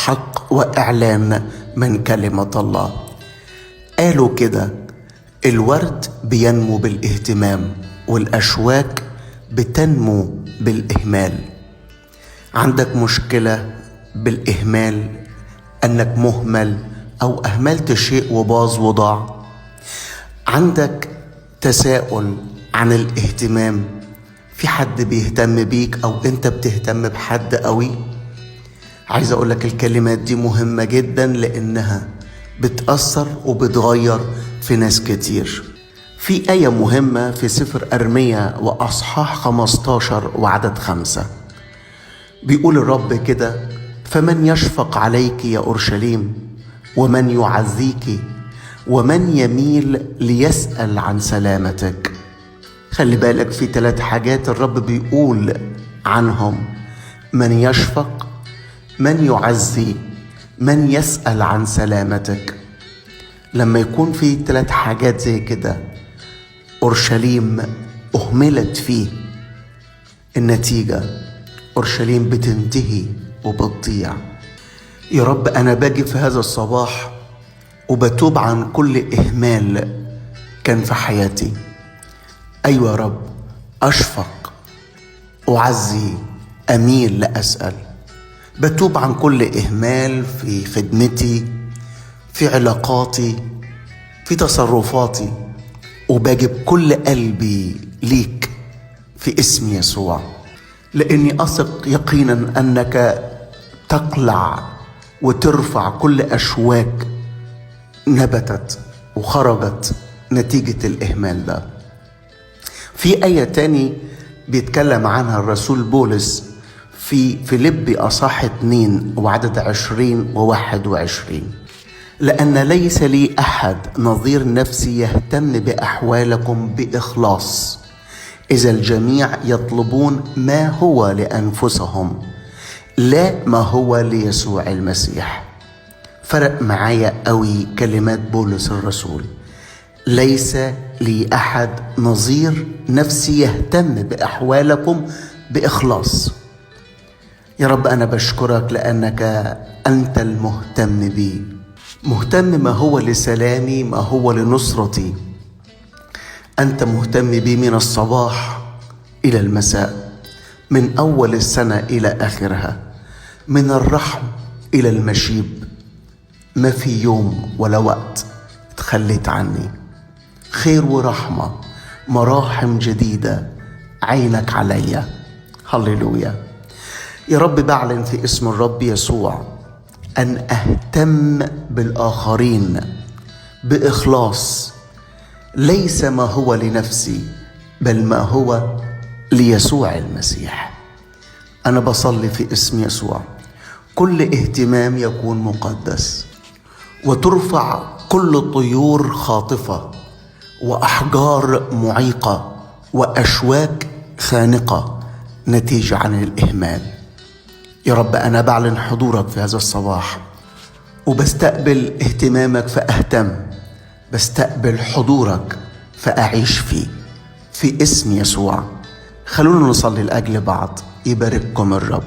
حق وإعلان من كلمة الله. قالوا كده: الورد بينمو بالاهتمام والأشواك بتنمو بالإهمال. عندك مشكلة بالإهمال، أنك مهمل أو أهملت شيء وباظ وضاع. عندك تساؤل عن الاهتمام، في حد بيهتم بيك أو أنت بتهتم بحد قوي. عايز أقولك الكلمات دي مهمة جدا، لأنها بتأثر وبتغير في ناس كتير. في آية مهمة في سفر أرميا وأصحاح 15 وعدد 5، بيقول الرب كده: فمن يشفق عليك يا أورشليم، ومن يعزيك، ومن يميل ليسأل عن سلامتك. خلي بالك، في 3 حاجات الرب بيقول عنهم: من يشفق، من يعزي، من يسأل عن سلامتك. لما يكون في 3 حاجات زي كده أورشليم أهملت فيه، النتيجة أورشليم بتنتهي وبتضيع. يا رب، أنا باجي في هذا الصباح وبتوب عن كل إهمال كان في حياتي. أيوة يا رب، أشفق، أعزي، أميل لأسأل. بتوب عن كل إهمال في خدمتي، في علاقاتي، في تصرفاتي، وباجي بكل قلبي ليك في اسم يسوع، لأني أثق يقينا أنك تقلع وترفع كل أشواك نبتت وخرجت نتيجة الإهمال ده. في آية تاني بيتكلم عنها الرسول بولس في فيليبي أصحاح 2 وعدد 20 و21: لأن ليس لي أحد نظير نفسي يهتم بأحوالكم بإخلاص، إذا الجميع يطلبون ما هو لأنفسهم لا ما هو ليسوع المسيح. فرق معايا قوي كلمات بولس الرسول: ليس لي أحد نظير نفسي يهتم بأحوالكم بإخلاص. يا رب، أنا بشكرك لأنك أنت المهتم بي، مهتم ما هو لسلامي، ما هو لنصرتي. أنت مهتم بي من الصباح إلى المساء، من أول السنة إلى آخرها، من الرحم إلى المشيب. ما في يوم ولا وقت تخليت عني. خير ورحمة، مراحم جديدة، عينك عليا. هللويا. يا رب، بعلن في اسم الرب يسوع أن أهتم بالآخرين بإخلاص، ليس ما هو لنفسي بل ما هو ليسوع المسيح. أنا بصلي في اسم يسوع كل اهتمام يكون مقدس، وترفع كل طيور خاطفة وأحجار معيقة وأشواك خانقة نتيجة عن الإهمال. يا رب، أنا بعلن حضورك في هذا الصباح، وبستقبل اهتمامك فأهتم، بستقبل حضورك فأعيش فيه في اسم يسوع. خلونا نصلي لأجل بعض. يبارككم الرب.